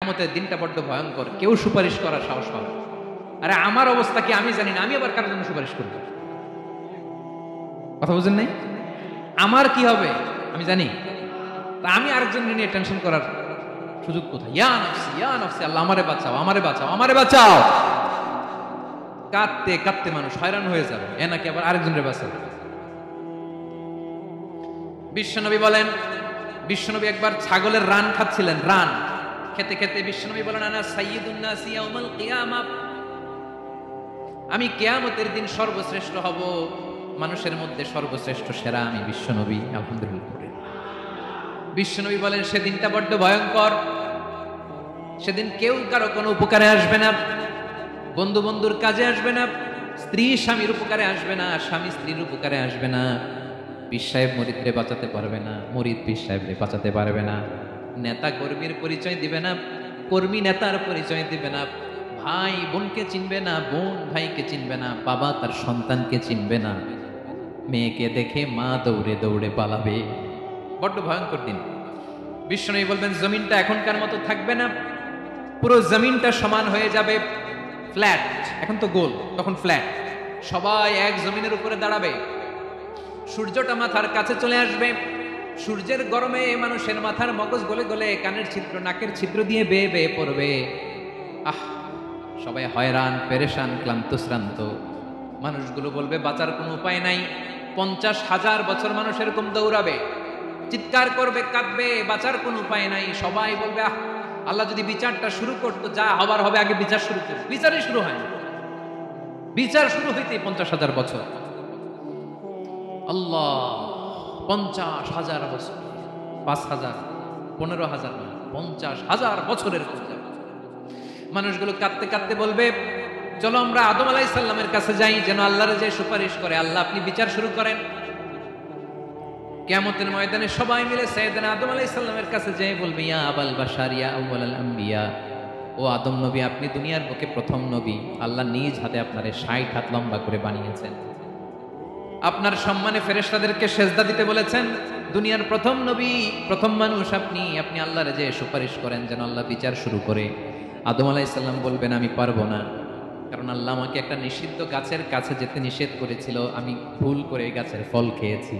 কিয়ামতের দিনটা বড্ড ভয়ঙ্কর, কেউ সুপারিশ করার সাহস পাবে না। আরে আমার অবস্থা কি আমি জানি না, আমি আবার কারোর জন্য সুপারিশ করব? কথা বুঝেন নাই? আমার কি হবে আমি জানি, তা আমি আরেকজনকে নিয়ে টেনশন করার সুযোগ কোথায়? ইয়া নফসি ইয়া নফসি, আল্লাহ আমারে বাঁচাও আমারে বাঁচাও আমারে বাঁচাও। কাঁদতে কাঁদতে মানুষ হয়রান হয়ে যাবে, এ নাকি আবার আরেকজনের বাঁচাবে। বিশ্বনবী বলেন, বিশ্বনবী একবার ছাগলের রান খাচ্ছিলেন, রান খেতে খেতে বিশ্বনবী বলেন, আনা সাইয়্যিদুন নাস ইয়াউমাল কিয়ামা, আমি কিয়ামতের দিন সর্বশ্রেষ্ঠ হব, মানুষের মধ্যে সর্বশ্রেষ্ঠ সেরা আমি বিশ্বনবী। আলহামদুলিল্লাহ। বিশ্বনবী বলেন, সেদিনটা বড্ড ভয়ঙ্কর, সেদিন কেউ কারো কোনো উপকারে আসবে না, বন্ধু বন্ধুর কাজে আসবে না, স্ত্রী স্বামীর উপকারে আসবে না, স্বামী স্ত্রীর উপকারে আসবে না, পীর সাহেব মুরিদরে বাঁচাতে পারবে না, মুরিদ পীর সাহেবরে বাঁচাতে পারবে না, নেতা কর্মীর পরিচয় দিবে না, কর্মী নেতার পরিচয় দিবে না, ভাই বোনকে চিনবে না, বোন ভাইকে চিনবে না, বাবা তার সন্তানকে চিনবে না, মেয়েকে দেখে মা দৌড়ে দৌড়ে পালাবে। বড্ড ভয়ঙ্কর দিন। বিশ্বনবী বলবেন, জমিনটা এখনকার মতো থাকবে না, পুরো জমিনটা সমান হয়ে যাবে, ফ্ল্যাট। এখন তো গোল, তখন ফ্ল্যাট। সবাই এক জমিনের উপরে দাঁড়াবে, সূর্যটা মাথার কাছে চলে আসবে, সূর্যের গরমে মানুষের মাথার মগজ গলে গলে কানের ছিদ্র নাকের ছিদ্র দিয়ে বেয়ে বেয়ে পড়বে। আহ, সবাই হয়রান পেরেশান ক্লান্ত শ্রান্ত। মানুষগুলো বলবে বাঁচার কোনো উপায় নাই। 50,000 বছর মানুষ এরকম দৌড়াবে, চিৎকার করবে, কাঁদবে, বাঁচার কোনো উপায় নাই। সবাই বলবে, আহ, আল্লাহ যদি বিচারটা শুরু করতো, যা হবার হবে, আগে বিচার শুরু করতো। বিচারই শুরু হয় না, বিচার শুরু হইতে 50,000 বছর। আল্লাহ, 50,000 বছর, 5,000, 15,000 না, 50,000 বছরের পূজা। মানুষগুলো কাঁদতে কাঁদতে বলবে, চলো আমরা আদম আলাইহিস সালামের কাছে যাই, যেন আল্লাহর যে সুপারিশ করে, আল্লাহ আপনি বিচার শুরু করেন। কিয়ামতের ময়দানে সবাই মিলে সাইয়েদনা আদম আলাইহিস সালামের কাছে যেয়ে বলবে, ইয়া আবাল বাশার ইয়া আউয়ালাল আম্বিয়া, ও আদম নবী, আপনি দুনিয়ার বুকে প্রথম নবী, আল্লাহ নিজ হাতে আপনারে 60 হাত লম্বা করে বানিয়েছেন, আপনার সম্মানে ফেরেশতাদেরকে সেজদা দিতে বলেছেন, দুনিয়ার প্রথম নবী, প্রথম মানুষ আপনি, আপনি আল্লাহর যে সুপারিশ করেন যেন আল্লাহ বিচার শুরু করে। আদম আলাইহিস সালাম বলবেন, আমি পারবো না, কারণ আল্লাহ আমাকে একটা নিষিদ্ধ গাছের কাছে যেতে নিষেধ করেছিল, আমি ভুল করে এই গাছের ফল খেয়েছি।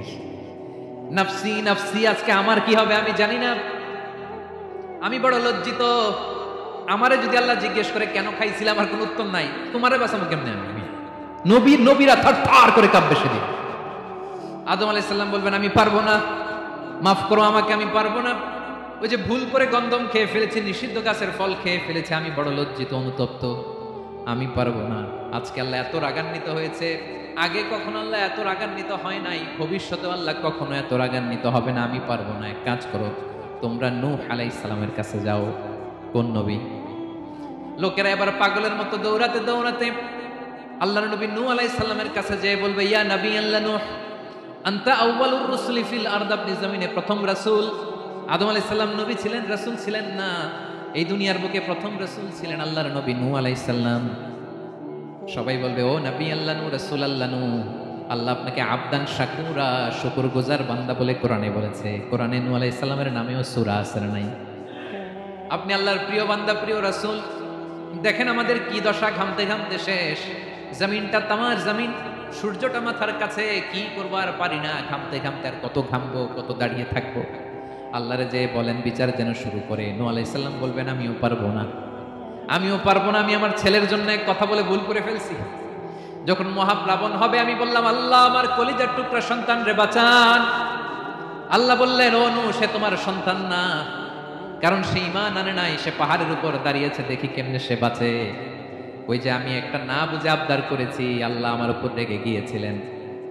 নাফসি নাফসি, আজকে আমার কি হবে আমি জানি না, আমি বড় লজ্জিত। আমারে যদি আল্লাহ জিজ্ঞেস করে কেন খাইছিলাম, আমার কোনো উত্তর নাই, তোমারে বাঁচাবো কেমনে আমি? নবীরা থারথার করে কাঁপবে সেদিন। আদম আলাইহিস সালাম বলবেন, আমি পারবো না, মাফ করো আমাকে, আমি পারবো না, ওই যে ভুল করে গন্ধম খেয়ে ফেলেছি, নিষিদ্ধ গাছের ফল খেয়ে ফেলেছি, আমি বড় লজ্জিত অনুতপ্ত, আমি পারবো না। আজকে আল্লাহ এত রাগান্বিত হয়েছে, আগে কখনো আল্লাহ এত রাগান্বিত হয় নাই, ভবিষ্যতে আল্লাহ কখনো এত রাগান্বিত হবে না, আমি পারবো না। এক কাজ করো, তোমরা নূহ আলাইহিস সালামের কাছে যাও। কোন নবী? লোকেরা এবার পাগলের মতো দৌড়াতে দৌড়াতে আল্লাহর নবী নূহ আলাইহিস সালামের কাছে যেয়ে বলবে, ইয়া নবী আল্লাহ নূহ, আনতা আউয়ালুর রুসুলি ফিল আরদ, আপনি জমিনে প্রথম রাসূল। আদম আলাইহিস সালাম নবী ছিলেন, রাসূল ছিলেন না, এই দুনিয়ার বুকে প্রথম রাসূল ছিলেন আল্লাহর নবী নূহ আলাইহিস সালাম। সবাই বলবে, ও নবী আল্লাহ নূহ, রাসূল আল্লাহ নূহ, আল্লাহ আপনাকে আবদান শাকুরা, শুকরগুজার বান্দা বলে কোরআনে বলেছে। কোরআনে নূহ আলাইহিস সালামের নামেও সূরা আছে না নাই? আপনি আল্লাহর প্রিয় বান্দা, প্রিয় রাসূল। দেখেন আমাদের কি দশা, ঘামতে ঘামতে শেষ, জমিনটা তামার জমিন, সূর্যটা মাথার কাছে, কি করবো আর পারি না, ঘামতে ঘামতে আর কত ঘামবো, কত দাঁড়িয়ে থাকবো। আল্লাহরে যে বলেন বিচার যেন শুরু করে। নূহ আলাইহিস সালাম বলবেন, আমিও পারবো না, আমিও পারবো না, আমি আমার ছেলের জন্য এক কথা বলে ভুল করে ফেলছি। যখন মহাপ্লাবন হবে আমি বললাম, আল্লাহ আমার কলিজার টুকরা সন্তান রে বাঁচান। আল্লাহ বললেন, ও নূহ, সে তোমার সন্তান না, কারণ সে ঈমান আনে নাই, সে পাহাড়ের উপর দাঁড়িয়েছে, দেখি কেমনে সে বাঁচে। ওই যে আমি একটা না বুঝে আবদার করেছি, আল্লাহ আমার উপর রেগে গিয়েছিলেন।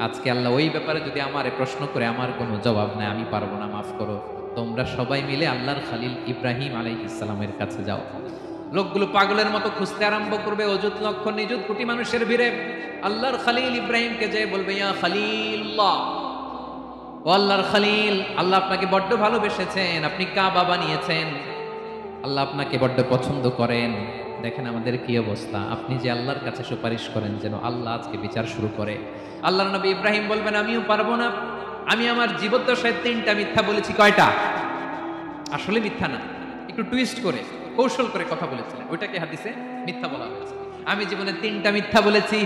আজকে আল্লাহ ওই ব্যাপারে যদি আমারে প্রশ্ন করে, আমার কোনো জবাব নাই, আমি পারবো না, মাফ করো। তোমরা সবাই মিলে আল্লাহর খালিল ইব্রাহিম আলাইহিস সালামের কাছে যাও। লোকগুলো পাগলের মতো খুঁজতে আরম্ভ করবে, অযুত লক্ষ নিযুত কোটি মানুষের ভিড়ে আল্লাহর খালিল ইব্রাহিমকে যে বলবে, ইয়া খালিলুল্লাহ, ও আল্লাহর খালিল, আল্লাহ আপনাকে বড্ড ভালোবেসেছেন, আপনি কাবা বানিয়েছেন, আল্লাহ আপনাকে বড্ড পছন্দ করেন। দেখেন আমাদের কি অবস্থা, আপনি যে আল্লাহর কাছে সুপারিশ করেন যেন আল্লাহ আজকে বিচার শুরু করে। আল্লাহর নবী ইব্রাহিম বলবেন, আমিও পারবো না, আমি আমার জীবদ্দশায় 3টা মিথ্যা বলেছি। কয়টা? আসলে মিথ্যা না, একটু টুইস্ট করে। কৌশল করে কথা বলেছিলেন, ওইটাকে হাদিসে মিথ্যা বলা হয়েছে। আমি জীবনে 3টা মিথ্যা বলেছি,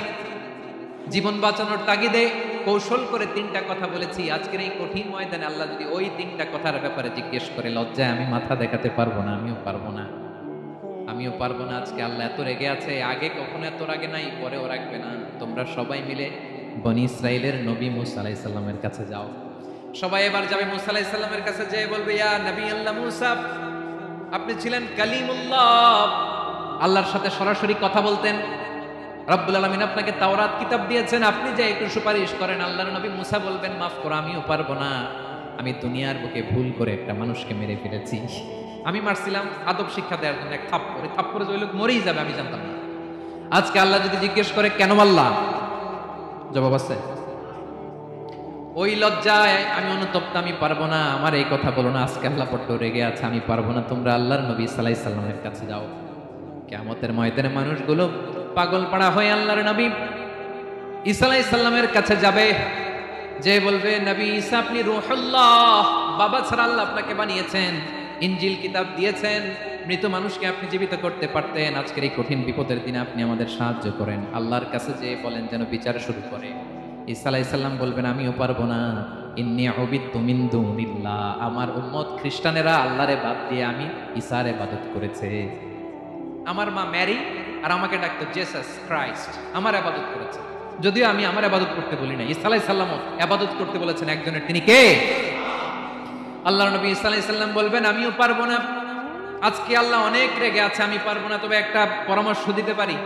জীবন বাঁচানোর তাগিদে কৌশল করে 3টা কথা বলেছি। আজকের এই কঠিন ময়দানে আল্লাহ যদি ওই 3টা কথার ব্যাপারে জিজ্ঞেস করে, লজ্জায় আমি মাথা দেখাতে পারবো না, আমিও পারবো না। আজকে আল্লাহ এত রেগে আছে, আগে কখনো এত রাগে নাই, পরেও রাখবে না। তোমরা সবাই মিলে বনি ইসরাইলের নবী মুসা আলাইহিস সালামের কাছে যাও। সবাই এবার যাবে মুসা আলাইহিস সালামের কাছে, যেয়ে বলবে, ইয়া নবী আল্লাহ মুসা, আপনি ছিলেন কালিমুল্লাহ, আল্লাহর সাথে সরাসরি কথা বলতেন। রব্বুল আলামিন আপনাকে তাওরাত কিতাব দিয়েছেন, আপনি যে একটু সুপারিশ করেন। আল্লাহর নবী মুসা বলবেন, মাফ করো, আমিও পারবো না। আমি দুনিয়ার বুকে ভুল করে একটা মানুষকে মেরে ফেলেছি। আমি মারছিলাম আদব শিক্ষা দেওয়ার জন্য, এক থাপ্পড়ে যে ওই লোক মরেই যাবে, আমি জানতাম না। আজকে আল্লাহ যদি জিজ্ঞেস করে কেন মারলাম, জবাব আছে? ওই লজ্জায় আমি অনুতপ্ত, আমি পারবো না, আমার এই কথা বলো না। আজকে আল্লাহ বড্ড রেগে আছে, আমি পারবো না। তোমরা আল্লাহর নবী সাল্লাল্লাহু আলাইহি সাল্লামের কাছে যাও। কিয়ামতের ময়দানে মানুষগুলো পাগল পাড়া হয়ে আল্লাহর নবী ঈসা আলাইহিস সালামের কাছে যাবে, যে বলবে, নবী ঈসা আপনি রূহুল্লাহ, বাবা ছাড়া আল্লাহ আপনাকে বানিয়েছেন, ইনজিল কিতাব দিয়েছেন, মৃত মানুষকে আপনি জীবিত করতে পারতেন। আজকের এই কঠিন বিপদের দিনে আপনি আমাদের সাহায্য করেন। আল্লাহর কাছে যে বলেন যেন বিচার শুরু করে। ঈসা আলাইহিস সালাম বলবেন, আমিও পারবো না। ইন্নী উবিদতু মিন দুনিল্লাহ, আমার উম্মত খ্রিস্টানেরা আল্লাহরে বাদ দিয়ে আমি ঈসার ইবাদত করেছে। আমার মা ম্যারি আর আমাকে ডাকতো জেসাস ক্রাইস্ট, আমার ইবাদত করেছে। যদিও আমি আমার ইবাদত করতে বলি না, ঈসা আলাইহিস সালামও ইবাদত করতে বলেছেন একজনের, তিনি কে? আল্লাহর নবী ঈসা আলাইহিস সালাম বলবেন, আমিও পারবো না। আজকে আল্লাহ অনেক রেগে আছে, আমি পারবো না। তবে একটা পরামর্শ দিতে পারি,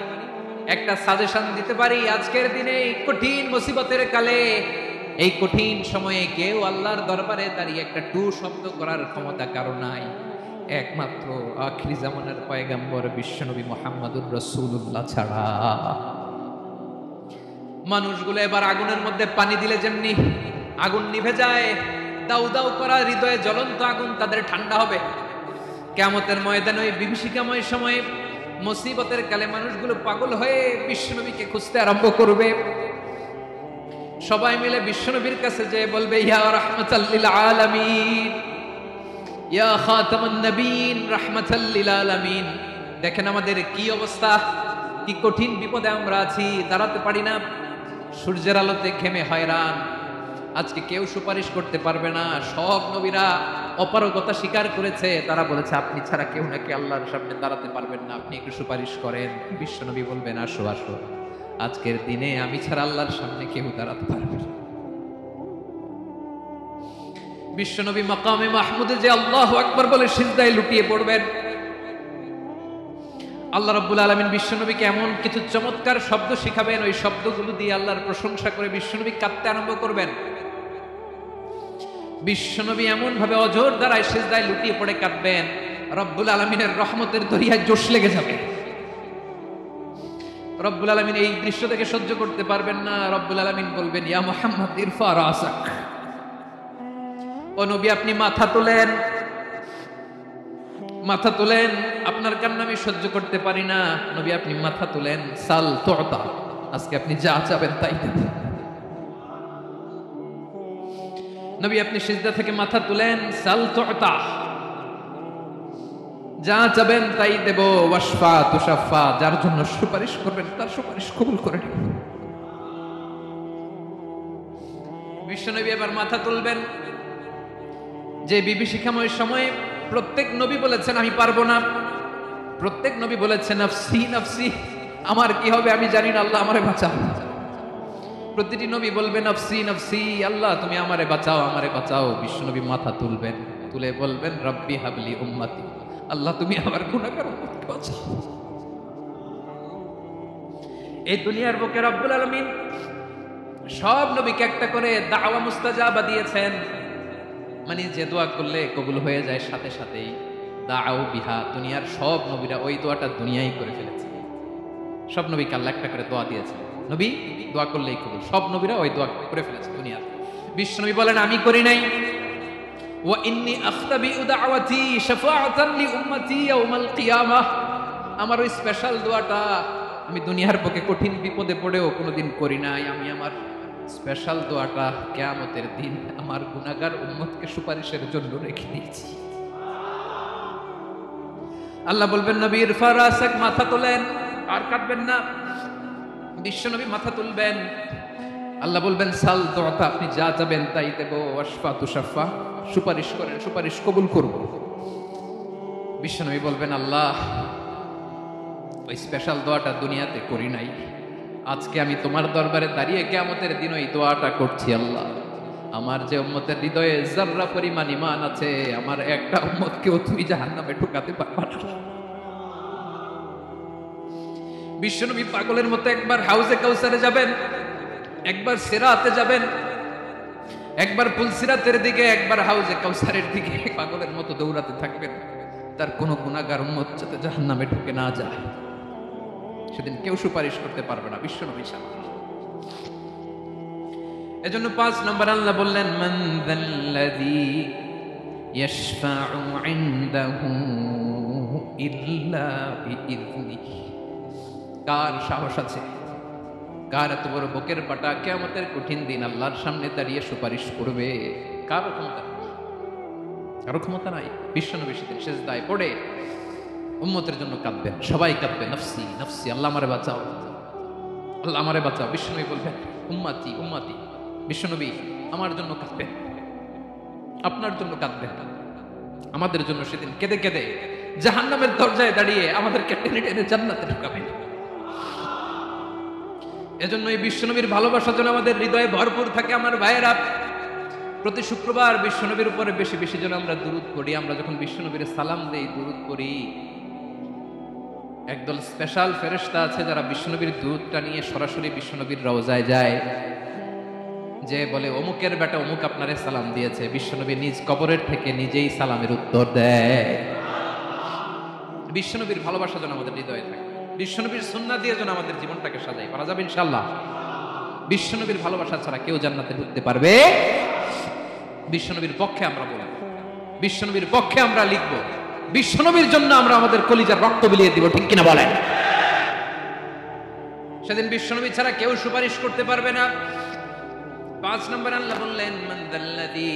একটা সাজেশন দিতে পারি। আজকের দিনে এই কঠিন মুসিবতের কালে, এই কঠিন সময়ে কেউ আল্লাহর দরবারে দাঁড়িয়ে একটা টু শব্দ করার ক্ষমতা কারো নাই, একমাত্র আখিরি জামানার পয়গম্বর বিশ্বনবী মুহাম্মদুর রাসূলুল্লাহ ছাড়া। মানুষগুলো এবার আগুনের মধ্যে পানি দিলে যেমনি আগুন নিভে যায়, দাউ দাউ করা হৃদয়ে জ্বলন্ত আগুন তাদের ঠান্ডা হবে। কিয়ামতের ময়দানে ওই বিভীষিকাময় সময়ে, মুসিবতের কালে মানুষগুলো পাগল হয়ে বিশ্বনবীকে খুঁজতে আরম্ভ করবে। সবাই মিলে বিশ্বনবীর কাছে যেয়ে বলবে, ইয়া রাহমাতাল লিল আলামিন, ইয়া খাতামুন নবীন, রাহমাতাল লিল আলামিন। দেখেন আমাদের কি অবস্থা, কি কঠিন বিপদে আমরা আছি, দাঁড়াতে পারি না, সূর্যের আলোতে ঘেমে হয়রান। আজকে কেউ সুপারিশ করতে পারবে না। সব নবীরা অপারগতা স্বীকার করেছে, তারা বলেছে আপনি ছাড়া কেউ নাকি আল্লাহর সামনে দাঁড়াতে পারবেন না, আপনি একটু সুপারিশ করেন। বিশ্বনবী বলবেন, আসো আসো, আজকের দিনে আমি ছাড়া আল্লাহর সামনে কেউ দাঁড়াতে পারবে না। বিশ্বনবী মাকামে মাহমুদে যে আল্লাহু আকবার বলে সিজদায় লুটিয়ে পড়বেন। আল্লাহ রাব্বুল আলামিন বিশ্বনবীকে এমন কিছু চমৎকার শব্দ শিখাবেন, ওই শব্দগুলো দিয়ে আল্লাহর প্রশংসা করে বিশ্বনবী কাঁদতে আরম্ভ করবেন। বিশ্বনবী এমন ভাবে অজর দ্বারায় সিজদায় লুটিয়ে পড়ে কাঁদবেন, রব্বুল আলামিনের রহমতের দরিয়ায় জোশ লেগে যাবে। রব্বুল আলামিন এই দৃশ্য থেকে সহ্য করতে পারবেন না। রব্বুল আলামিন বলবেন, ইয়া মুহাম্মদ ইরফা রাসাক, ও নবী আপনি মাথা তোলেন, মাথা তোলেন, আপনার কান্না আমি সহ্য করতে পারি না। নবী আপনি মাথা তোলেন, সাল তুতা, আজকে আপনি যা চাবেন তাই দেব। নবী আপনি সিজদা থেকে মাথা তুলেন, সাল তুতা, যা চাবেন তাই দেব। ওয়াশফা তুশাফা, যার জন্য সুপারিশ করবেন তার সুপারিশ কবুল করে নেব। বিশ্বনবী এবার মাথা তুলবেন। যে বিভীষিকাময় সময়ে প্রত্যেক নবী বলেছেন আমি পারবো না, প্রত্যেক নবী বলেছেন নফসি নফসি, আমার কি হবে আমি জানি না, আল্লাহ আমারে বাঁচাও। প্রতিটি নবী বলবেন নফসি নফসি, আল্লাহ তুমি আমারে বাঁচাও, আমারে বাঁচাও। বিশ্বনবী মাথা তুলবেন, তুলে বলবেন রব্বি হাবলি উম্মতি, আল্লাহ তুমি আমার গুনাহগার উম্মতকে বাঁচাও। এই দুনিয়ার বুকে রব্বুল আলামিন সব নবীকে একটা করে দাওয়া মুস্তাজাবা দিয়েছেন, মানে যে দোয়া করলে কবুল হয়ে যায় সাথে সাথেই। দাও বিহা, দুনিয়ার সব নবীরা ওই দোয়াটা দুনিয়ায় করে ফেলেছে। সব নবীকে আল্লাহ একটা করে দোয়া দিয়েছে, নবী দোয়া করলেই কবুল। সব নবীরা ওই দোয়া করে ফেলেছে দুনিয়ার। বিশ্বনবী বলেন আমি করি নাই। ওয়া ইন্নী আখতাবিউ দাওয়াতি শাফাআতান লি উম্মতি ইয়াউমাল কিয়ামাহ, আমার ওই স্পেশাল দোয়াটা আমি দুনিয়ার বুকে কঠিন বিপদে পড়েও কোনোদিন করি নাই। আমি আমার স্পেশাল দোয়াটা কিয়ামতের দিন আমার গুনাহগার উম্মতকে সুপারিশের জন্য রেখে দিয়েছি। আল্লাহ বলবেন নবী ইরফা রাসাক, মাথা তোলেন, আর কাটবেন না। বিশ্ব নবী মাথা তুলবেন। আল্লাহ বলবেন সাল তুতা, আপনি যা চাবেন তাই দেব। ওয়াশফা তুশাফা, সুপারিশ করেন, সুপারিশ কবুল করব। বিশ্ব নবী বলবেন আল্লাহ, ওই স্পেশাল দোয়াটা দুনিয়াতে করি নাই, আজকে আমি তোমার দরবারে দাঁড়িয়ে কিয়ামতের দিন ওই দোয়াটা করছি। আল্লাহ, আমার যে উম্মতের হৃদয়ে যাররা পরিমাণ ঈমান আছে, আমার একটা উম্মতকেও তুমি জাহান্নামে ঢুকাতে পারবা না। বিশ্বনবী পাগলের মতো একবার হাউজে কাউসারে যাবেন, একবার সিরাতে যাবেন, একবার পুলসিরাতের দিকে, একবার হাউজে কাউসারের দিকে পাগলের মতো দৌড়াতে থাকবেন। তার কোন গুনাহগার উম্মত যাতে জাহান্নামে ঢুকে না যায়, সেদিন কেউ সুপারিশ করতে পারবে না বিশ্বনবী ছাড়া। এজন্য 5 নম্বর আল্লাহ বললেন মান যাল্লাযী ইয়াশফাউ ইনদাহু ইল্লা বিইযনিহি। কার সাহস আছে, কার এত বড় বুকের পাটা কিয়ামতের কঠিন দিন আল্লাহর সামনে দাঁড়িয়ে সুপারিশ করবে? কারো ক্ষমতা, কারো ক্ষমতা নাই। বিশ্বনবী সেদিন সেজদায় পড়ে উম্মতের জন্য কাঁদবেন, সবাই কাঁদবে, নফসি নফসি, আল্লাহ আমারে বাঁচাও, আল্লাহ আমারে বাঁচাও। বিশ্বনবী বলবেন উম্মতি উম্মতি। বিশ্বনবী আমার জন্য কাঁদবেন, আপনার জন্য কাঁদবেন, আমাদের জন্য সেদিন কেঁদে কেঁদে জাহান্নামের দরজায় দাঁড়িয়ে আমাদেরকে টেনে টেনে জান্নাতে ঢুকাবেন। এজন্য এই বিশ্বনবীর ভালোবাসা যেন আমাদের হৃদয়ে ভরপুর থাকে। আমার ভাইয়েরা, প্রতি শুক্রবার বিশ্বনবীর উপরে বেশি বেশি যেন আমরা দুরূদ পড়ি। আমরা যখন বিশ্বনবীর সালাম দেই, দুরূদ পড়ি, একদল স্পেশাল ফেরেশতা আছে যারা বিশ্বনবীর দুরূদটা নিয়ে সরাসরি বিশ্বনবীর রওজায় যায়, যে বলে অমুকের বেটা অমুক আপনারে সালাম দিয়েছে। বিশ্বনবী নিজ কবরের থেকে নিজেই সালামের উত্তর দেয়। বিশ্বনবীর ভালোবাসা যেন আমাদের হৃদয়ে থাকে, বিশ্বনবীর সুন্নাহ দিয়ে যেন আমাদের জীবনটাকে সাজাই পারা যাবে ইনশাআল্লাহ। বিশ্বনবীর ভালোবাসা ছাড়া কেউ জান্নাতে ঢুকতে পারবে? বিশ্বনবীর পক্ষে আমরা বলব, বিশ্বনবীর পক্ষে আমরা লিখব, বিশ্বনবীর জন্য আমরা আমাদের কলিজার রক্ত বিলিয়ে দিব, ঠিক কিনা বলেন? সেদিন বিশ্বনবী ছাড়া কেউ সুপারিশ করতে পারবে না। 5 নম্বর আল্লাহ বললেন মান যাল্লাযী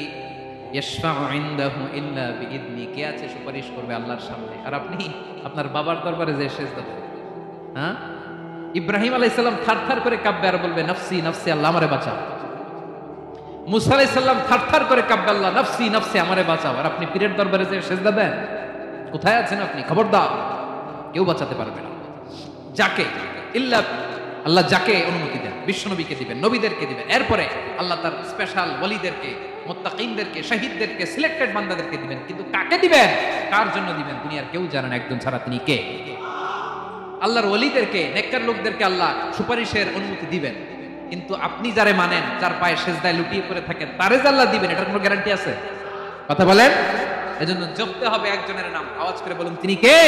ইয়াশফাউ ইনদাহু ইল্লা বিইযনি। কে আছে সুপারিশ করবে আল্লাহর সামনে? আর আপনি আপনার বাবার দরবারে যে সেজদা দেন, হ্যাঁ, ইব্রাহিম আলাইহিস সালাম থারথার করে কাঁপবে আর বলবে নফসি নফসি, আল্লাহ আমারে বাঁচাও। মুসা আলাইহিস সালাম থারথার করে কাঁপবে, আল্লাহ নফসি নফসি, আমারে বাঁচাও। আর আপনি পীরের দরবারে যে সেজদা দেন, কোথায় আছেন আপনি? খবরদার, কেউ বাঁচাতে পারবে না। যাকে ইল্লা আল্লাহ যাকে অনুমতি দেন, বিশ্বনবীকে দিবেন, নবীদেরকে দিবেন, এরপরে আল্লাহ তার স্পেশাল ওয়ালিদেরকে, মুত্তাকিনদেরকে, শহীদদেরকে, সিলেক্টেড বান্দাদেরকে দিবেন। কিন্তু কাকে দিবেন, কার জন্য দিবেন, দুনিয়ার কেউ জানে না একজন ছাড়া, তিনি কে? আল্লাহর ওয়ালিদেরকে, নেককার লোকদেরকে আল্লাহ সুপারিশের অনুমতি দিবেন। কিন্তু আপনি যারে মানেন, যার পায়ে সেজদায় লুটিয়ে পড়ে থাকেন, তারে যে আল্লাহ দিবেন, এটার কোনো গ্যারান্টি আছে? কথা বলেন। এজন্য জপতে হবে একজনের নাম, আওয়াজ করে বলুন তিনি কে?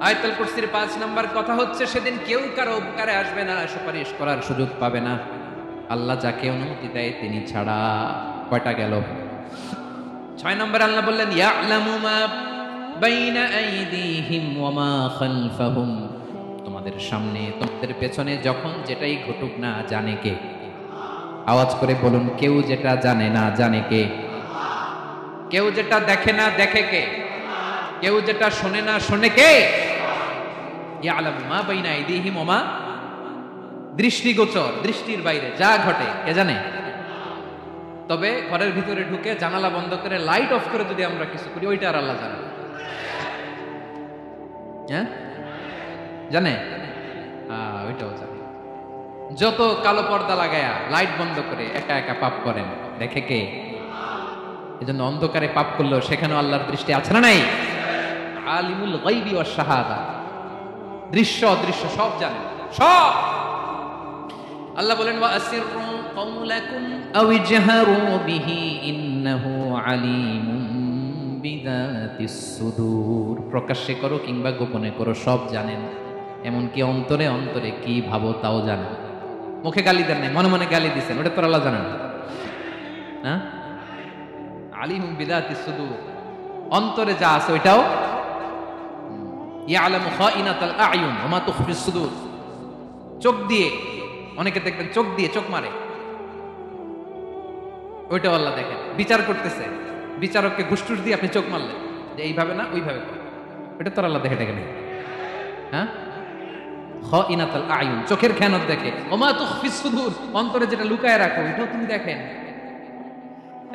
আয়াতুল কুরসির 5 নম্বর কথা হচ্ছে সেদিন কেউ কারো উপকারে আসবে না, সুপারিশ করার সুযোগ পাবে না, আল্লাহ যাকে অনুমতি দেয় তিনি ছাড়া। কয়টা গেল? 6 নম্বর আল্লাহ বললেন ইয়ালামু মা বাইনা আইদিহিম ওয়া মা খালফাহুম। তোমাদের সামনে, তোমাদের পেছনে যখন যেটাই ঘটুক না, জানে কে? আওয়াজ করে বলুন, কেউ যেটা জানে না, জানে কে? কেউ যেটা দেখে না, দেখে কে? কেউ যেটা শোনে না, শোনে কে? ইয়ালামু মা বাইনা আইদিহিম ওয়া মা, দৃষ্টিগোচর, দৃষ্টির বাইরে যা ঘটে কে জানে? তবে ঘরের ভিতরে ঢুকে জানালা বন্ধ করে লাইট অফ করে যদি আমরা কিছু করি, ওইটা আর আল্লাহ জানে। হ্যাঁ, জানে? ওইটাও জানে। যত কালো পর্দা লাগায়া লাইট বন্ধ করে একা একা পাপ করেন, দেখে কে? এজন্য অন্ধকারে পাপ করলেও সেখানেও আল্লাহর দৃষ্টি আছে না নাই? আলিমুল গায়বি ওয়াশ শাহাদা, দৃশ্য অদৃশ্য সব জানেন, সব। আল্লাহ বলেন ওয়া আসিররু কাওলাকুম আও ইজহারু বিহি ইন্নাহু আলিমুম বিযাতিস সুদূর। প্রকাশ্যে করো কিংবা গোপনে করো, সব জানেন। এমনকি অন্তরে অন্তরে কি ভাবো তাও জানেন। মুখে গালি দেন নাই, মনে মনে গালি দিছেন, ওটা তো আল্লাহ জানেন না। হ্যাঁ, আলিমুম বিযাতিস সুদূর, অন্তরে যা আছে ওইটাও। ইয়ালামু খাইনাতাল আ'য়ুন ওয়া মা তুখফিস সুদূর। চোখ দিয়ে, অনেকে দেখবেন চোখ দিয়ে চোখ মারে, ওইটাও আল্লাহ দেখেন। বিচার করতেছে, বিচারককে ঘুষ টুস দিয়ে আপনি চোখ মারলেন, যে এইভাবে না ওইভাবে কর, এটা তোর আল্লাহ দেখে ডেকে নেই। হ্যাঁ, খাইনাতুল আয়ুন, চোখের খেয়ানত দেখে। ওমা তুখফিস সুদূর, অন্তরে যেটা লুকায় রাখো এটাও তিনি দেখেন।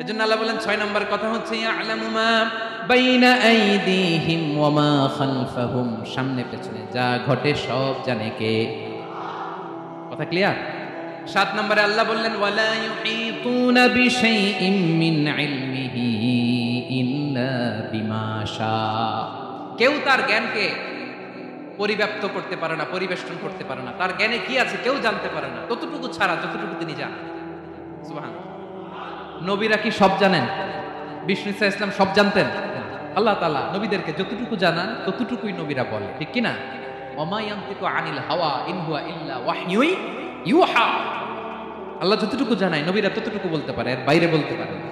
এজন্য আল্লাহ বলেন 6 নম্বর কথা হচ্ছে ইয়ালামু মা বাইনা আইদিহিম ওয়া মা খালফাহুম, সামনে পেছনে যা ঘটে সব জানে কে। কথা ক্লিয়ার? 7 নম্বরে আল্লাহ বললেন ওয়ালা ইউহিতুনা বিশাইইম মিন ইলমিহি ইল্লা বিমা শা, কেউ তার জ্ঞানকে পরিব্যাপ্ত করতে পারে না, পরিবেষ্টন করতে পারে না। তার জ্ঞানে কি আছে কেউ জানতে পারে না, ততটুকু ছাড়া যতটুকু তিনি জানেন। সুবহানাল্লাহ। নবীরা কি সব জানেন? বিষ্ণু ইসা ইসলাম সব জানতেন? আল্লাহ তাআলা নবীদেরকে যতটুকু জানান ততটুকুই নবীরা বলে, ঠিক কি না? ওমা ইয়ানতিকু আনিল হাওয়া ইন হুয়া ইল্লা ওয়াহয়ুন ইউহা, আল্লাহ যতটুকু জানায় নবীরা ততটুকু বলতে পারে, এর বাইরে বলতে পারে না।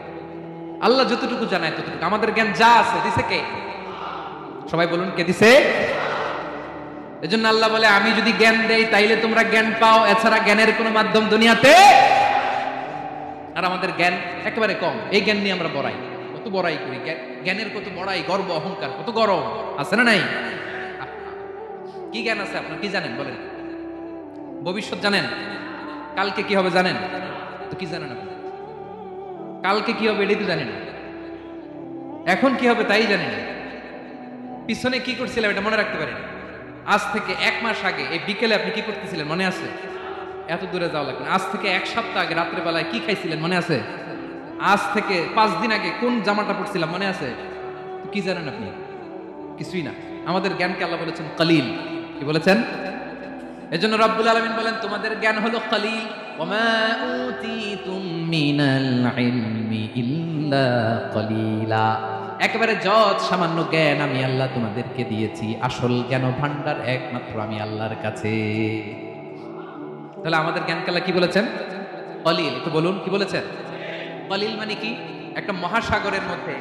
আল্লাহ যতটুকু জানায় ততটুকু। আমাদের জ্ঞান যা আছে দিছে কে? সবাই বলুন, কে দিছে? এজন্য আল্লাহ বলে আমি যদি জ্ঞান দেই তাইলে তোমরা জ্ঞান পাও, এছাড়া জ্ঞানের কোনো মাধ্যম দুনিয়াতে। আর আমাদের জ্ঞান একেবারে কম, এই জ্ঞান নিয়ে আমরা বড়াই, কত বড়াই করি, জ্ঞানের কত বড়াই, গর্ব অহংকার, কত গরম আছে না নাই? কি জ্ঞান আছে আপনার? কি জানেন বলেন? ভবিষ্যৎ জানেন? কালকে কি হবে জানেন? তো কি জানেন আপনি? কালকে কি হবে এটাই তো জানেন। এখন কি হবে তাই জানেন। পিছনে কি করছিলাম এটা মনে রাখতে পারেন। আজ থেকে 1 মাস আগে এই বিকেলে আপনি কি করতেছিলেন মনে আছে? এত দূরে যাওয়া লাগবে না। আজ থেকে 1 সপ্তাহ আগে রাত্রে বেলায় কি খাইছিলেন মনে আছে? আজ থেকে 5 দিন আগে কোন জামাটা পরছিলাম মনে আছে? কি জানেন আপনি? কিছুই না। আমাদের জ্ঞানকে আল্লাহ বলেছেন কলিল। কি বলেছেন? এজন্য রব্বুল আলামিন বলেন তোমাদের জ্ঞান হলো কলিল। ওমা উতিতুম মিনাল ইলমি ইল্লা কলিলা, একেবারে যত সামান্য জ্ঞান আমি আল্লাহ তোমাদেরকে দিয়েছি, আসল জ্ঞান ভান্ডার একমাত্র আমি আল্লাহর কাছে। তাহলে আমাদের জ্ঞানকে আল্লাহ কি বলেছেন? কলিল। তো বলুন কি বলেছেন? কলিল মানে কি? একটা মহাসাগরের মধ্যে,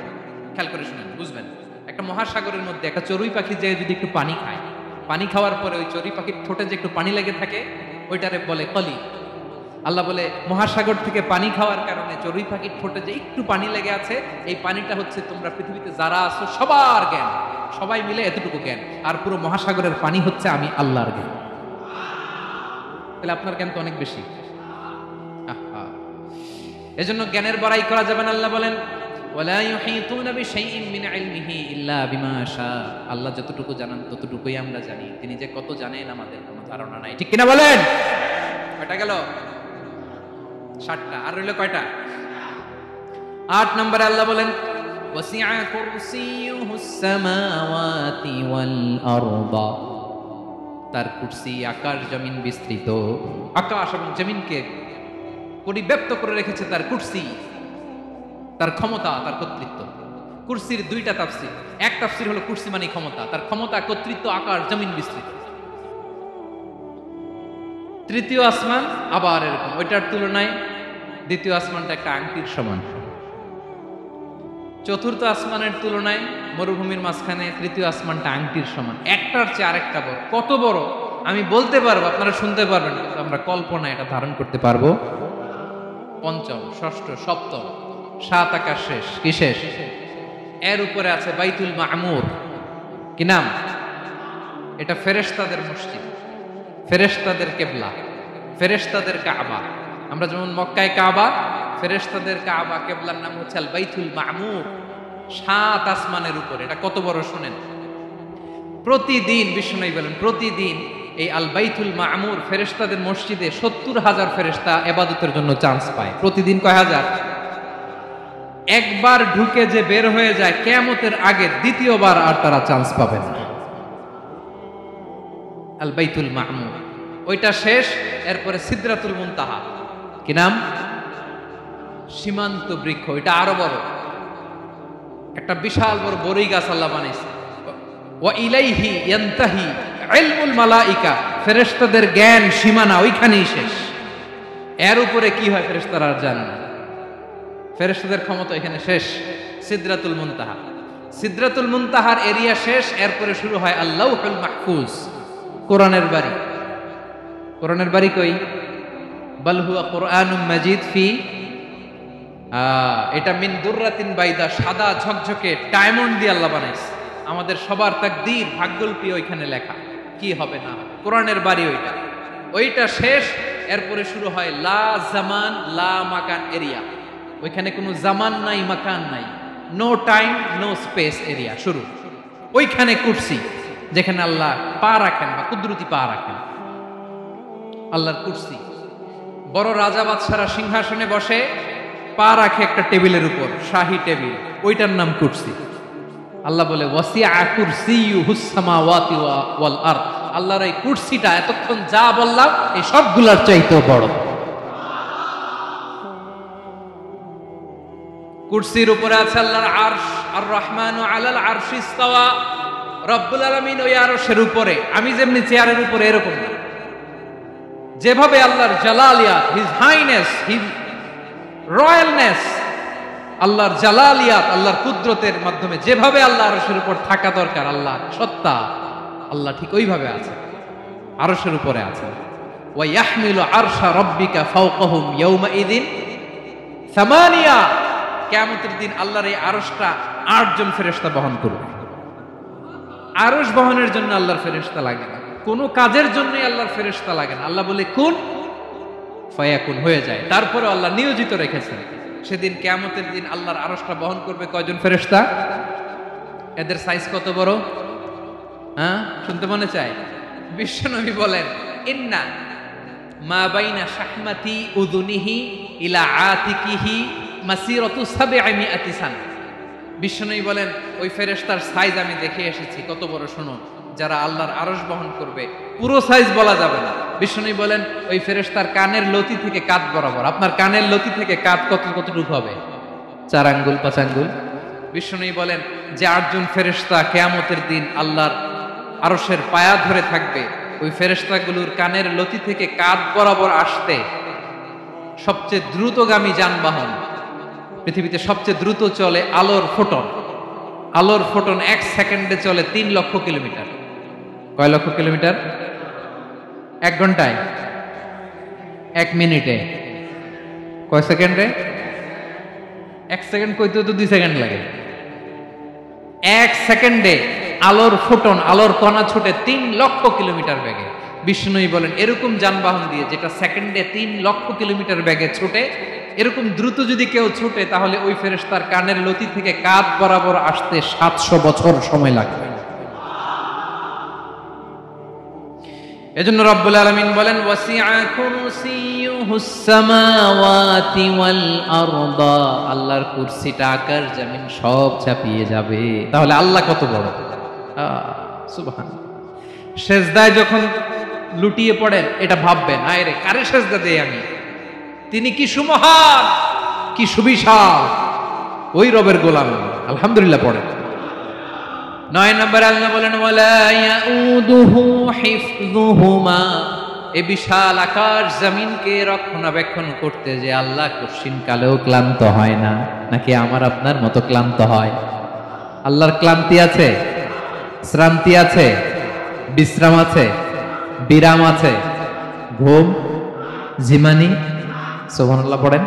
খেয়াল করে শুনেন বুঝবেন, একটা মহাসাগরের মধ্যে একটা চড়ুই পাখি যে যদি একটু পানি খায়, পানি খাওয়ার পরে ওই চড়ুই পাখির ঠোঁটে যে একটু পানি লেগে থাকে ওইটারে বলে কলিল। আল্লাহ বলে মহাসাগর থেকে পানি খাওয়ার কারণে চড়ুই পাখির ঠোঁটে যে একটু পানি লেগে আছে এই পানিটা হচ্ছে তোমরা পৃথিবীতে যারা আছো সবার জ্ঞান, সবাই মিলে এতটুকু জ্ঞান, আর পুরো মহাসাগরের পানি হচ্ছে আমি আল্লাহর জ্ঞান। তাহলে আপনার জ্ঞান তো অনেক বেশি। এজন্য জ্ঞানের বড়াই করা যাবে না। আল্লাহ বলেন ওয়ালা ইউহিতুনা বিশাইইন মিন ইলমিহি ইল্লা বিমা শা, আল্লাহ যতটুকু জানেন ততটুকুই আমরা জানি, তিনি যে কত জানেন আমাদের কোনো ধারণা নাই, ঠিক কিনা বলেন? কয়টা গেল? 7টা। আর রইল কয়টা? 8 নম্বরে আল্লাহ বলেন ওয়াসিআ কুরসিয়ুহুস সামাওয়াতি ওয়াল আরদা, তার কুরসি আকাশ জমিন বিস্তৃত, আকাশ এবং জমিনকে পরিব্যাপ্ত করে রেখেছে তার কুরসি, তার ক্ষমতা, তার কর্তৃত্ব। কুরসির 2টা তাফসীর। এক তাফসীর হলো কুরসি মানে ক্ষমতা, তার ক্ষমতা, কর্তৃত্ব, আকাশ জমিন বিস্তৃত। তৃতীয় আসমান আবার এরকম, ওইটার তুলনায় দ্বিতীয় আসমানটা একটা আংটির সমান। চতুর্থ আসমানের তুলনায় মরুভূমির মাঝখানে তৃতীয় আসমানটা আংটির সমান। একটার চেয়ে আরেকটা বড়। কত বড় আমি বলতে পারবো, আপনারা শুনতে পারবেন, কিন্তু আমরা কল্পনা এটা ধারণ করতে পারবো। পঞ্চম, ষষ্ঠ, সপ্তম, 7 আকাশ শেষ। কি শেষ? এর উপরে আছে বাইতুল মামুর। কি নাম? এটা ফেরেশতাদের মসজিদ, ফেরেশতাদের কিবলা, ফেরেশতাদের কাবা। আমরা যেমন মক্কায় কাবা, ফেরেশতাদের কাবা কিবলার নাম হচ্ছে আল বাইতুল মামুর। 7 আসমানের উপরে। এটা কত বড় শুনেন। প্রতিদিন বিষ্ণু বলেন প্রতিদিন এই আল বাইতুল মামুর ফেরেশতাদের মসজিদে 70,000 ফেরেশতা ইবাদতের জন্য চান্স পায়। প্রতিদিন কয় হাজার? একবার ঢুকে যে বের হয়ে যায় কিয়ামতের আগে দ্বিতীয়বার আর তারা চান্স পাবে না। আল বাইতুল মামুর ওইটা শেষ। এরপরে সিদরাতুল মুনতাহা। কি নাম? সীমান্ত বৃক্ষ। এটা আরো বড়, একটা বিশাল বড় বড়ই গাছ আল্লাহ বানাইছে। ওয়া ইলাইহি ইয়ানতাহি ইলমুল মালাইকা, ফেরেশতাদের জ্ঞান সীমানা ওইখানেই শেষ। এর উপরে কি হয় ফেরেশতারা আর জানে না। ফেরেশতাদের ক্ষমতা এখানে শেষ। সিদরাতুল মুনতাহা, সিদরাতুল মুনতাহার এরিয়া শেষ। এরপরে শুরু হয় আল্লাহুল মাহফুজ, কোরআনের বাড়ি। কোরআনের বাড়ি কই? বাল হুয়া কুরআনুম মাজিদ ফি এটা মিন দুররাতিন বাইদা, সাদা ঝকঝকে ডায়মন্ড দিয়ে আল্লাহ বানাইছে। আমাদের সবার তাকদীর ভাগ্যলিপি ওইখানে লেখা, কি হবে না হবে। কোরআনের বাড়ি ওইটা শেষ, এরপরে শুরু হয় লা জামান লা মাকান এরিয়া। ওইখানে কোনো জামান নাই, মাকান নাই, no time no space area শুরু। ওইখানে কুরসি, যেখানে আল্লাহ পা রাখেন বা কুদরতি পা রাখেন, আল্লাহর কুরসি। বড় রাজা বাদশারা সিংহাসনে বসে পা রাখে একটা টেবিলের উপর, শাহী টেবিল, ওইটার নাম কুরসি। আল্লাহ বলে ওয়াসিআ কুরসিয়ুহুস সামাওয়াতি ওয়াল আরদ। আল্লাহর এই কুরসিটা এতক্ষণ যা বললাম এই সবগুলোর চাইতেও বড়। কুরসির উপরে আছে আল্লাহর আরশ, আর রহমানু আলাল আরশি ইস্তাওয়া। রব্বুল আলামিন ওই আরশের উপরে, আমি যেমনি চেয়ারের উপরে এরকম না। যেভাবে আল্লাহর জালালিয়াত, হিজ হাইনেস, হিজ রয়্যালনেস, আল্লাহর জালালিয়াত, আল্লাহর কুদরতের মাধ্যমে যেভাবে আল্লাহ আরশের উপর থাকা দরকার, আল্লাহ সত্তা, আল্লাহ ঠিক ওইভাবে আছে, আরশের উপরে আছে। ওয়া ইয়াহমিলু আরশা রাব্বিকা ফাওকাহুম ইয়াওমাইযিন সামানিয়া। কিয়ামতের দিন আল্লাহর এই আরশটা 8 জন ফেরেশতা বহন করবে। আরশ বহনের জন্য আল্লাহর ফেরেশতা লাগে না, কোনো কাজের জন্যই আল্লাহর ফেরেশতা লাগে না। আল্লাহ বলে কুন ফায়াকুন, হয়ে যায়। তারপরে আল্লাহ নিয়োজিত রেখেছেন। সেদিন কিয়ামতের দিন আল্লাহর আরশটা বহন করবে কয়জন ফেরেশতা? এদের সাইজ কত বড়? শুনতে মনে চায়? বিশ্বনবী বলেন ইন্না মা বাইনা শাহমাতি উযুনিহি ইলা আতিকিহি মাসিরাতু 700 সানা। বিশ্বনবী বলেন ওই ফেরেশতার সাইজ আমি দেখে এসেছি। কত বড় শুনো, যারা আল্লাহর আরশ বহন করবে, পুরো সাইজ বলা যাবে না। বিশ্বনবী বলেন ওই ফেরেশতার কানের লতি থেকে কাঁধ বরাবর। আপনার কানের লতি থেকে কাঁধ কতটুকু হবে? 4 আঙ্গুল 5 আঙ্গুল। বিশ্বনবী বলেন যে 8 জন ফেরেশতা কিয়ামতের দিন আল্লাহর আরশের পায়া ধরে থাকবে, ওই ফেরেশতাগুলোর কানের লতি থেকে কাঁধ বরাবর আসতে সবচেয়ে দ্রুতগামী যানবাহন, পৃথিবীতে সবচেয়ে দ্রুত চলে আলোর ফোটন। আলোর ফোটন 1 সেকেন্ডে চলে 3 লক্ষ কিলোমিটার। কয় লক্ষ কিলোমিটার? 1 ঘন্টায়? 1 মিনিটে? কয় সেকেন্ডে? 1 সেকেন্ড কইতে তো 2 সেকেন্ড লাগে। 1 সেকেন্ডে আলোর ফোটন, আলোর কণা ছুটে 3 লক্ষ কিলোমিটার বেগে। বিষ্ণুই বলেন এরকম যানবাহন দিয়ে, যেটা সেকেন্ডে 3 লক্ষ কিলোমিটার বেগে ছুটে, এরকম দ্রুত যদি কেউ ছুটে, তাহলে ওই ফেরেশতার কানের লতি থেকে কাঁধ বরাবর আসতে 700 বছর সময় লাগবে। এজন্য রব্বুল আলামিন বলেন ওয়াসিআ কুরসিয়ুহুস সামাওয়াতি ওয়াল আরদা। আল্লাহর কুরসিটা আকাশ জমিন সব চাপিয়ে যাবে। তাহলে আল্লাহ কত বড়! সুবহানাল্লাহ। সেজদায় যখন লুটিয়ে পড়েন এটা ভাববেন, আয় রে কারে সেজদা দেই আমি, তিনি কি সুমহান, কি সুবিশাল, ওই রবের গোলাম। আলহামদুলিল্লাহ পড়েন। 9 নম্বর আল্লাহ বলেন ওয়ালা ইয়াউদুহু হিফযুহুমা। এই বিশাল আকাশ জমিনকে রক্ষণাবেক্ষণ করতে যে আল্লাহ কঠিন কালেও ক্লান্ত হয় না। নাকি আমার আপনার মতো ক্লান্ত হয়? আল্লাহর ক্লান্তি আছে, শ্রান্তি আছে, বিশ্রাম আছে, বিরাম আছে, ঘুম, জিমানি? সুবহানাল্লাহ পড়েন।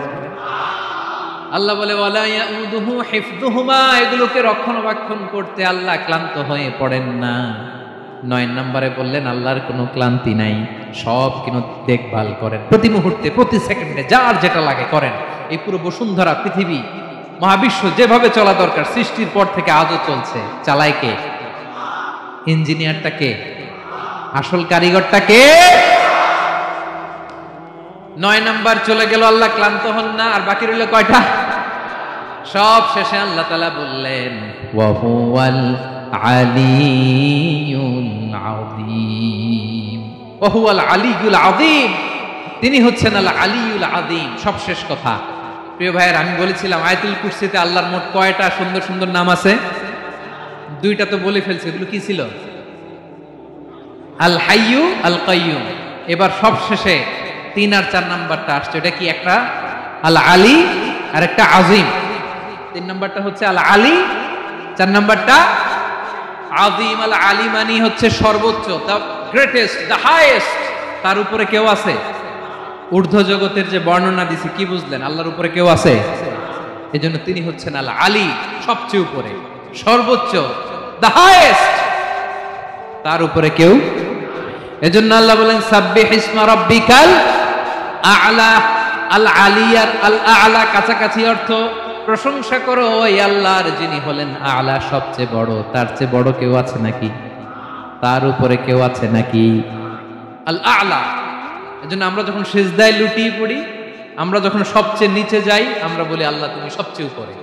আল্লাহ বলে ওয়ালা ইয়াউদুহু হিফযুহুমা, এগুলোকে রক্ষণাবেক্ষণ করতে আল্লাহ ক্লান্ত হয়ে পড়েন না। 9 নম্বরে বললেন আল্লাহর কোনো ক্লান্তি নাই, সব কিন্তু দেখভাল করেন, প্রতি মুহূর্তে প্রতি সেকেন্ডে যার যেটা লাগে করেন। এই পুরো বসুন্ধরা, পৃথিবী, মহাবিশ্ব যেভাবে চলা দরকার সৃষ্টির পর থেকে আজও চলছে। চালায় কে? ইঞ্জিনিয়ারটা কে? আসল কারিগরটা কে? 9 নাম্বার চলে গেল, আল্লাহ ক্লান্ত হন না। আর বাকি রইল কয়টা? সব শেষে আল্লাহ তাআলা বললেন ওয়া হুয়াল আলিয়ুল আযীম। ওয়া হুয়াল আলিয়ুল আযীম, তিনি হচ্ছেন আল আলিয়ুল আযীম। সব শেষ কথা। প্রিয় ভাইয়ের, আমি বলেছিলাম আয়াতুল কুরসিতে আল্লাহর মোট কয়টা সুন্দর সুন্দর নাম আছে? 2টা তো বলে ফেলছে। এগুলো কি ছিল? আল হাইয়ু, আল কাইয়ুম। এবার সব শেষে 3 আর 4 নাম্বারটা আসছে। এটা কি? একটা আল আলী আর একটা আজিম। 3 নাম্বারটা হচ্ছে আল আলী, 4 নাম্বারটা আজিম। আল আলী মানে হচ্ছে সর্বোচ্চ, দ্য গ্রেটেস্ট, দ্য হাইয়েস্ট। তার উপরে কেউ আছে? ঊর্ধ্ব জগতের যে বর্ণনা দিছি, কি বুঝলেন? আল্লাহর উপরে কেউ আছে? এজন্য তিনি হচ্ছেন আল আলী, সবচেয়ে উপরে, সর্বোচ্চ, দ্য হাইয়েস্ট, তার উপরে কেউ। এজন্য আল্লাহ বলেন সাব্বিহ ইসমা রাব্বিকাল আ'লা। আল আলিয়ার আল আ'লা কাছাকাছি অর্থ প্রশংসা করো ওই আল্লাহর যিনি হলেন আ'লা, সবচেয়ে বড়। তার চেয়ে বড় কেউ আছে নাকি? তার উপরে কেউ আছে নাকি? আল আ'লা। এজন্য আমরা যখন সিজদায় লুটিয়ে পড়ি, আমরা যখন সবচেয়ে নিচে যাই, আমরা বলি আল্লাহ তুমি সবচেয়ে উপরে।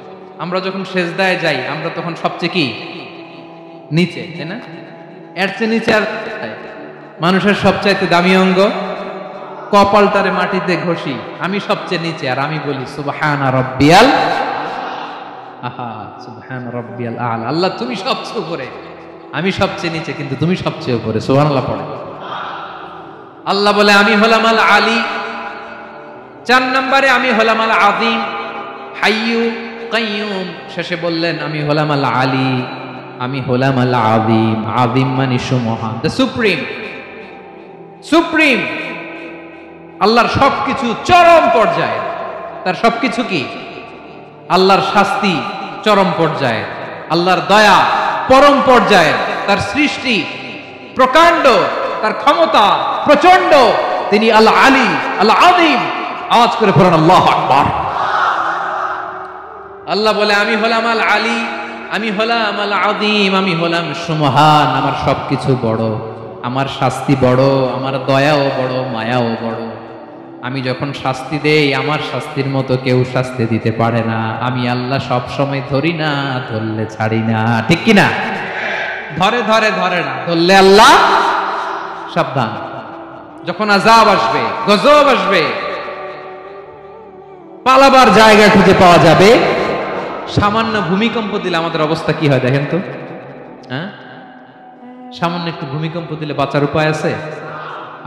আমরা যখন সিজদায় যাই, আমরা তখন সবচেয়ে কি? নিচে, তাই না? এর চেয়ে নিচে আর মানুষের সবচাইতে দামি অঙ্গ কপালটারে মাটিতে ঘষি, আমি সবচেয়ে নিচে, আর আমি বলি সুবহানা রাব্বিয়াল আহা, সুবহানা রাব্বিয়াল আ'লা। আল্লাহ তুমি সবচেয়ে উপরে, আমি সবচেয়ে নিচে, কিন্তু তুমি সবচেয়ে উপরে। সুবহানাল্লাহ পড়ে। আল্লাহ বলে আমি হলাম আল আলী। 4 নম্বরে আমি হলাম আল আযীম, হাইয়্যু কাইয়্যুম। শেষে বললেন আমি হলাম আল আলী, আমি হলাম আল আযীম। আযীম মানে সুমহান, দ্য সুপ্রিম। সুপ্রিম আল্লাহর সবকিছু চরম পর্যায়ে, তার সবকিছু কি? আল্লাহর শাস্তি চরম পর্যায়ে, আল্লাহর দয়া পরম পর্যায়ে, তার সৃষ্টি প্রকাণ্ড, তার ক্ষমতা প্রচন্ড। তিনি আল আলী, আল আযীম। আওয়াজ করে পড়ুন আল্লাহু আকবার। আল্লাহ বলে আমি হলাম আল আলী, আমি হলাম আল আযীম, আমি হলাম সুমহান। আমার সবকিছু বড়, আমার শাস্তি বড়, আমার দয়াও বড়, মায়াও বড়। আমি যখন শাস্তি দেই, আমার শাস্তির মতো কেউ শাস্তি দিতে পারে না। আমি আল্লাহ সব সময় ধরি না, ধরলে ছাড়ি না, ঠিক কি না? ধরে ধরে ধরে না, ধরলে আল্লাহ সাবধান। যখন আযাব আসবে, গজব আসবে, পালাবার জায়গা খুঁজে পাওয়া যাবে। সামান্য ভূমিকম্প দিলে আমাদের অবস্থা কি হয় দেখেন তো। হ্যাঁ, সামান্য একটু ভূমিকম্প দিলে বাঁচার উপায় আছে?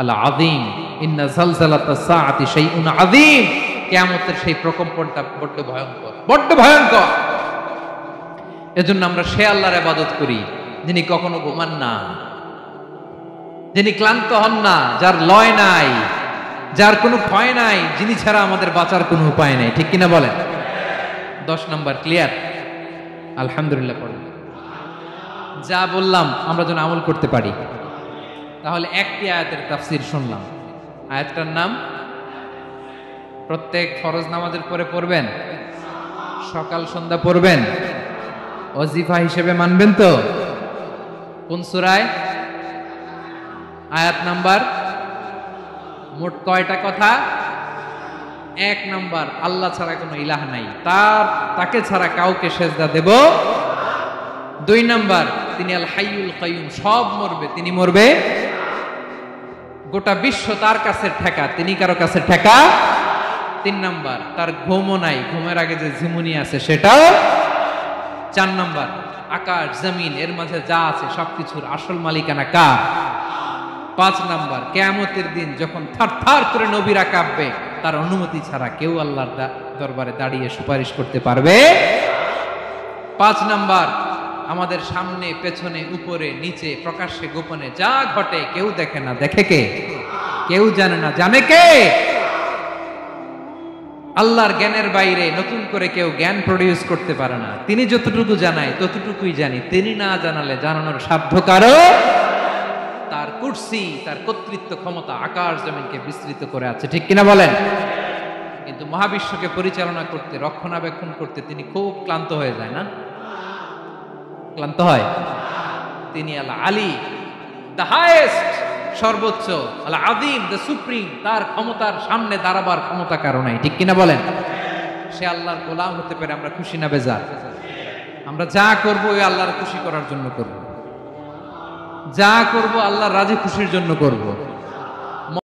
আল আযীম, ইন্না যালযালাতাস সাআতি শাইউন আযীম। কিয়ামতের সেই প্রকম্পনটা বড্ড ভয়ঙ্কর, বড্ড ভয়ঙ্কর। এজন্য আমরা সে আল্লাহর ইবাদত করি যিনি কখনো ঘুমান না, যিনি ক্লান্ত হন না, যার লয় নাই, যার কোনো ক্ষয় নাই, যিনি ছাড়া আমাদের বাঁচার কোনো উপায় নাই, ঠিক কিনা বলেন? 10 নম্বর ক্লিয়ার? আলহামদুলিল্লাহ পড়েন। যা বললাম আমরা যেন আমল করতে পারি। তাহলে একটি আয়াতের তাফসীর শুনলাম, আয়াতটার নাম প্রত্যেক ফরজ নামাজের পরে পড়বেন, সকাল সন্ধ্যা পড়বেন, ওয়াজিফা হিসেবে মানবেন তো? কোন সূরায়? আয়াত নাম্বার? মোট কয়টা কথা? 1 নাম্বার, আল্লাহ ছাড়া কোনো ইলাহ নাই, তাকে ছাড়া কাউকে সেজদা দেব। 2 নাম্বার, তিনি আল হাইয়ুল কাইয়ুম, সব মরবে, তিনি মরবে। গোটা বিশ্ব তার কাছে ঠেকা, তিনি কারো কাছে ঠেকা। 3 নাম্বার, তার ঘুমও নাই, ঘুমের আগে যে ঝিমুনি আছে সেটাও। 4 নাম্বার, আকাশ জমিন এর মাঝে যা আছে সবকিছুর আসল মালিকানা কার? 5 নাম্বার, কিয়ামতের দিন যখন থারথার করে নবীরা কাঁপবে, তার অনুমতি ছাড়া কেউ আল্লাহর দরবারে দাঁড়িয়ে সুপারিশ করতে পারবে। 5 নাম্বার, আমাদের সামনে পেছনে উপরে নিচে প্রকাশ্যে গোপনে যা ঘটে কেউ দেখে না, দেখে কে? কেউ জানে না, জানে কে? আল্লাহর জ্ঞানের বাইরে নতুন করে কেউ জ্ঞান প্রডিউস করতে পারে না। তিনি যতটুকু জানায় ততটুকুই জানি, তিনি না জানালে জানানোর সাধ্য কারো। তার কুরসি, তার কর্তৃত্ব ক্ষমতা আকাশ জমিনকে বিস্তৃত করে আছে, ঠিক কিনা বলেন? কিন্তু মহাবিশ্বকে পরিচালনা করতে, রক্ষণাবেক্ষণ করতে তিনি খুব ক্লান্ত হয়ে যায় না? ক্লান্ত হয়? তিনি আল আলী, দ্য হাইয়েস্ট, সর্বোচ্চ, আল আযীম, দ্য সুপ্রিম। তার ক্ষমতার সামনে দাঁড়াবার ক্ষমতা কারো নাই, ঠিক কিনা বলেন? সে আল্লাহর গোলাম হতে পারে, আমরা খুশি না বেজার? আমরা যা করব ওই আল্লাহর খুশি করার জন্য করব, যা করব আল্লাহর রাজি খুশির জন্য করব।